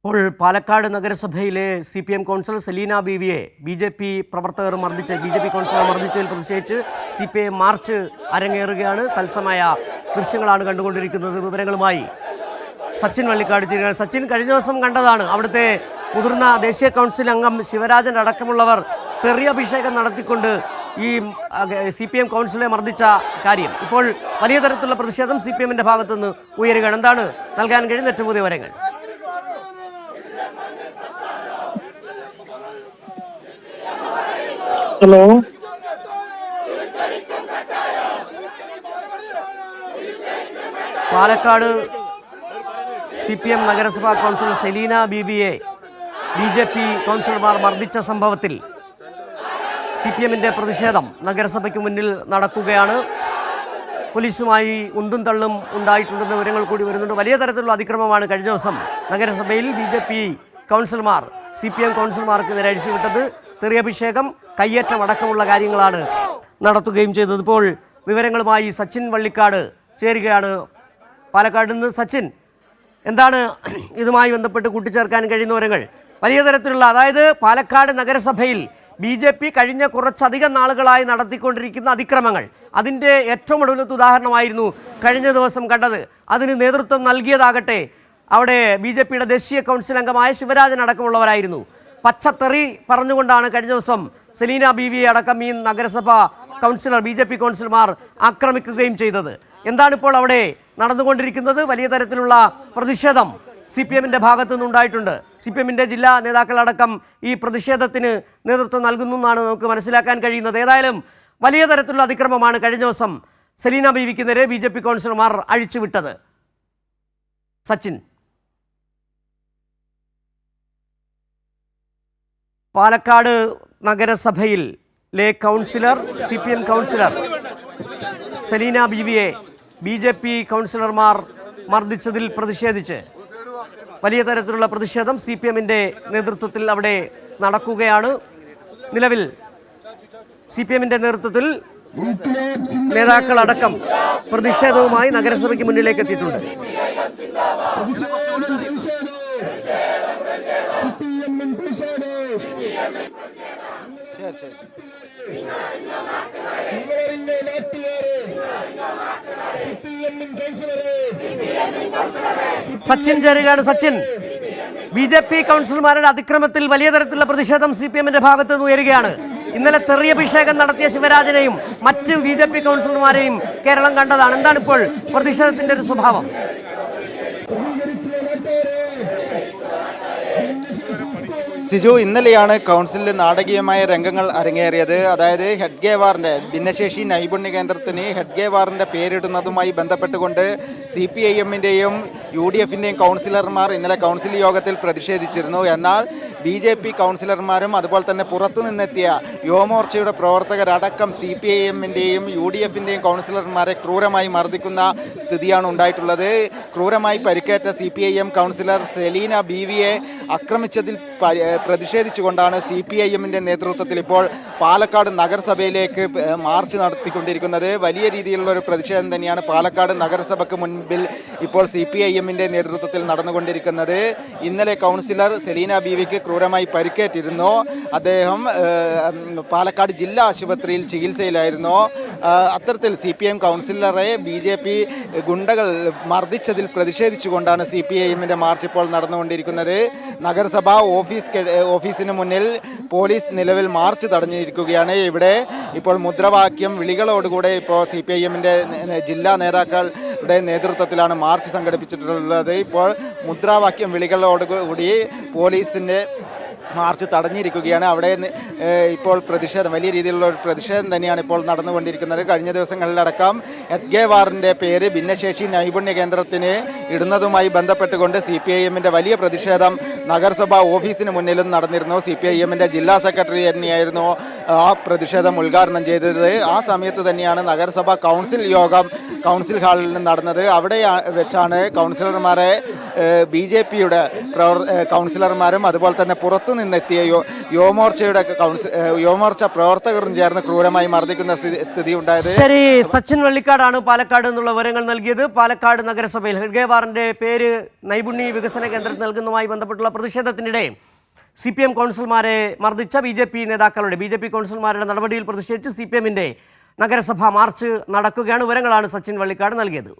ഇപ്പോൾ പാലക്കാട് നഗരസഭയിലെ CPM councillor Selina ബീവിയെ BJP പ്രവർത്തകർ BJP കൗൺസിലർ മർദ്ദിച്ചതിൽ പ്രതിഷേധിച്ച് CPI മാർച്ച് അരങ്ങേറുകയാണ്. തത്സമയ ദൃശ്യങ്ങളാണ് കണ്ടുകൊണ്ടിരിക്കുന്നത്. വിവരങ്ങളുമായി സച്ചിൻ വള്ളിക്കാട് ചേരുകയാണ്. സച്ചിൻ, കഴിഞ്ഞ ദിവസം കണ്ടതാണ് അവിടുത്തെ മുതിർന്ന ദേശീയ കൗൺസിൽ അംഗം ശിവരാജൻ അടക്കമുള്ളവർ തെറിയഭിഷേകം നടത്തിക്കൊണ്ട് ഈ CPM കൗൺസിലെ മർദ്ദിച്ച കാര്യം. ഇപ്പോൾ വലിയ തരത്തിലുള്ള പ്രതിഷേധം CPMന്റെ ഭാഗത്തുനിന്ന് ഉയരുകയാണ്. എന്താണ് നൽകാൻ കഴിയുന്ന ഏറ്റവും പുതിയ വിവരങ്ങൾ? ഹലോ, പാലക്കാട് CPM നഗരസഭാ കൗൺസിലർ സെലീന ബീവിയെ BJP കൗൺസിലർമാർ മർദ്ദിച്ച സംഭവത്തിൽ CPMന്റെ പ്രതിഷേധം നഗരസഭയ്ക്ക് മുന്നിൽ നടക്കുകയാണ്. പോലീസുമായി ഉന്തും തള്ളും ഉണ്ടായിട്ടുണ്ടെന്ന വിവരങ്ങൾ കൂടി വരുന്നുണ്ട്. വലിയ തരത്തിലുള്ള അതിക്രമമാണ് കഴിഞ്ഞ ദിവസം നഗരസഭയിൽ BJP കൗൺസിലർമാർ CPM കൗൺസിലർമാർക്ക് നേരെ അഴിച്ചുവിട്ടത്. തെറിയഭിഷേകം, കയ്യേറ്റം അടക്കമുള്ള കാര്യങ്ങളാണ് നടത്തുകയും ചെയ്തത്. ഇപ്പോൾ വിവരങ്ങളുമായി സച്ചിൻ വള്ളിക്കാട് ചേരുകയാണ് പാലക്കാട് നിന്ന്. സച്ചിൻ, എന്താണ് ഇതുമായി ബന്ധപ്പെട്ട് കൂട്ടിച്ചേർക്കാൻ കഴിയുന്ന വിവരങ്ങൾ? വലിയ തരത്തിലുള്ള, അതായത് പാലക്കാട് നഗരസഭയിൽ BJP കഴിഞ്ഞ കുറച്ചധികം നാളുകളായി നടത്തിക്കൊണ്ടിരിക്കുന്ന അതിക്രമങ്ങൾ, അതിൻ്റെ ഏറ്റവും ഒടുവിലത്തെ ഉദാഹരണമായിരുന്നു കഴിഞ്ഞ ദിവസം കണ്ടത്. അതിന് നേതൃത്വം നൽകിയതാകട്ടെ അവിടെ BJPയുടെ ദേശീയ കൗൺസിൽ അംഗമായ ശിവരാജൻ അടക്കമുള്ളവരായിരുന്നു. പച്ചത്തെറി പറഞ്ഞുകൊണ്ടാണ് കഴിഞ്ഞ ദിവസം സെലീന ബീവിയെ അടക്കം ഈ നഗരസഭ കൗൺസിലർ BJP കൗൺസിലർമാർ ആക്രമിക്കുകയും ചെയ്തത്. എന്താണിപ്പോൾ അവിടെ നടന്നുകൊണ്ടിരിക്കുന്നത്? വലിയ തരത്തിലുള്ള പ്രതിഷേധം CPMന്റെ ഭാഗത്തു നിന്നുണ്ടായിട്ടുണ്ട്. CPMന്റെ ജില്ലാ നേതാക്കളടക്കം ഈ പ്രതിഷേധത്തിന് നേതൃത്വം നൽകുന്നു എന്നാണ് നമുക്ക് മനസ്സിലാക്കാൻ കഴിയുന്നത്. ഏതായാലും വലിയ തരത്തിലുള്ള അതിക്രമമാണ് കഴിഞ്ഞ ദിവസം സെലീന ബീവിക്ക് നേരെ BJP കൗൺസിലർമാർ അഴിച്ചുവിട്ടത്. സച്ചിൻ, പാലക്കാട് നഗരസഭയിലെ കൗൺസിലർ CPM കൗൺസിലർ സെലീന ബീവിയെ BJP കൗൺസിലർമാർ മർദ്ദിച്ചതിൽ പ്രതിഷേധിച്ച് വലിയ തരത്തിലുള്ള പ്രതിഷേധം CPMന്റെ നേതൃത്വത്തിൽ അവിടെ നടക്കുകയാണ്. നിലവിൽ CPMന്റെ നേതൃത്വത്തിൽ നേതാക്കളടക്കം പ്രതിഷേധവുമായി നഗരസഭയ്ക്ക് മുന്നിലേക്ക് എത്തിയിട്ടുണ്ട്. സച്ചിൻ ചേരുകയാണ്. സച്ചിൻ, BJP കൗൺസിലർമാരുടെ അതിക്രമത്തിൽ വലിയ തരത്തിലുള്ള പ്രതിഷേധം CPMന്റെ ഭാഗത്ത് നിന്ന് ഉയരുകയാണ്. ഇന്നലെ തെറിയഭിഷേകം നടത്തിയ ശിവരാജനെയും മറ്റ് BJP കൗൺസിലർമാരെയും കേരളം കണ്ടതാണ്. എന്താണ് ഇപ്പോൾ പ്രതിഷേധത്തിന്റെ ഒരു സ്വഭാവം? സിജു, ഇന്നലെയാണ് കൗൺസിലിൽ നാടകീയമായ രംഗങ്ങൾ അരങ്ങേറിയത്. അതായത് ഹെഡ്ഗേവാറിൻ്റെ ഭിന്നശേഷി നൈപുണ്യ കേന്ദ്രത്തിന് ഹെഡ്ഗേവാറിൻ്റെ പേരിടുന്നതുമായി ബന്ധപ്പെട്ടുകൊണ്ട് CPIMൻ്റെയും UDFൻ്റെയും കൗൺസിലർമാർ ഇന്നലെ കൗൺസിൽ യോഗത്തിൽ പ്രതിഷേധിച്ചിരുന്നു. എന്നാൽ BJP കൗൺസിലർമാരും അതുപോലെ തന്നെ പുറത്തു നിന്നെത്തിയ യുവമോർച്ചയുടെ പ്രവർത്തകരടക്കം CPIMൻ്റെയും UDFൻ്റെയും കൗൺസിലർമാരെ ക്രൂരമായി മർദ്ദിക്കുന്ന സ്ഥിതിയാണ് ഉണ്ടായിട്ടുള്ളത്. ക്രൂരമായി പരിക്കേറ്റ CPIM കൗൺസിലർ സെലീന ബീവിയെ ആക്രമിച്ചതിൽ പ്രതിഷേധിച്ചുകൊണ്ടാണ് CPIMൻ്റെ നേതൃത്വത്തിൽ ഇപ്പോൾ പാലക്കാട് നഗരസഭയിലേക്ക് മാർച്ച് നടത്തിക്കൊണ്ടിരിക്കുന്നത്. വലിയ രീതിയിലുള്ള ഒരു പ്രതിഷേധം തന്നെയാണ് പാലക്കാട് നഗരസഭയ്ക്ക് മുൻപിൽ ഇപ്പോൾ CPIMൻ്റെ നേതൃത്വത്തിൽ നടന്നുകൊണ്ടിരിക്കുന്നത്. ഇന്നലെ കൗൺസിലർ സെലീന ബീവിക്ക് ക്രൂരമായി പരിക്കേറ്റിരുന്നു. അദ്ദേഹം പാലക്കാട് ജില്ലാ ആശുപത്രിയിൽ ചികിത്സയിലായിരുന്നു. അത്തരത്തിൽ CPM കൗൺസിലറെ BJP ഗുണ്ടകൾ മർദ്ദിച്ചതിൽ പ്രതിഷേധിച്ചുകൊണ്ടാണ് CPIMൻ്റെ മാർച്ച് ഇപ്പോൾ നടന്നുകൊണ്ടിരിക്കുന്നത്. നഗരസഭാ ഓഫീസിന് മുന്നിൽ പോലീസ് നിലവിൽ മാർച്ച് തടഞ്ഞിരിക്കുകയാണ്. ഇവിടെ ഇപ്പോൾ മുദ്രാവാക്യം വിളികളോടുകൂടെ ഇപ്പോൾ CPIMൻ്റെ ജില്ലാ നേതാക്കളുടെ നേതൃത്വത്തിലാണ് മാർച്ച് സംഘടിപ്പിച്ചിട്ടുള്ളത്. ഇപ്പോൾ മുദ്രാവാക്യം വിളികളോടുകൂടി പോലീസിൻ്റെ മാർച്ച് തടഞ്ഞിരിക്കുകയാണ്. അവിടെ ഇപ്പോൾ പ്രതിഷേധം, വലിയ രീതിയിലുള്ള ഒരു പ്രതിഷേധം തന്നെയാണ് ഇപ്പോൾ നടന്നുകൊണ്ടിരിക്കുന്നത്. കഴിഞ്ഞ ദിവസങ്ങളിലടക്കം ഹെഡ്ഗേവാറിൻ്റെ പേര് ഭിന്നശേഷി നൈപുണ്യ കേന്ദ്രത്തിന് ഇടുന്നതുമായി ബന്ധപ്പെട്ടുകൊണ്ട് CPIMൻ്റെ വലിയ പ്രതിഷേധം നഗരസഭാ ഓഫീസിന് മുന്നിലും നടന്നിരുന്നു. CPIMൻ്റെ ജില്ലാ സെക്രട്ടറി തന്നെയായിരുന്നു ആ പ്രതിഷേധം ഉദ്ഘാടനം ചെയ്തത്. ആ സമയത്ത് തന്നെയാണ് നഗരസഭാ കൗൺസിൽ യോഗം കൗൺസിൽ ഹാളിൽ നിന്ന് നടന്നത്. അവിടെ വെച്ചാണ് കൗൺസിലർമാരെ BJPയുടെ കൗൺസിലർമാരും അതുപോലെ തന്നെ പുറത്തു നിന്നെത്തിയ യുവമോർച്ചയുടെ യുവമോർച്ച പ്രവർത്തകരും ചേർന്ന് ക്രൂരമായി മർദ്ദിക്കുന്ന സ്ഥിതി ഉണ്ടായത്. ശരി, സച്ചിൻ വള്ളിക്കാടാണ് പാലക്കാട് നിന്നുള്ള വിവരങ്ങൾ നൽകിയത്. പാലക്കാട് നഗരസഭയിൽ ഹെഡ്ഗേവാറിന്റെ പേര് നൈപുണ്യ വികസന കേന്ദ്രത്തിൽ നൽകുന്നതുമായി ബന്ധപ്പെട്ടുള്ള പ്രതിഷേധത്തിനിടെ CPM കൗൺസിലർമാരെ മർദ്ദിച്ച BJP കൗൺസിലർമാരുടെ നടപടിയിൽ പ്രതിഷേധിച്ച് CPM നഗരസഭ മാർച്ച് നടക്കുകയാണ്. വിവരങ്ങളാണ് സച്ചിൻ വള്ളിക്കാട് നൽകിയത്.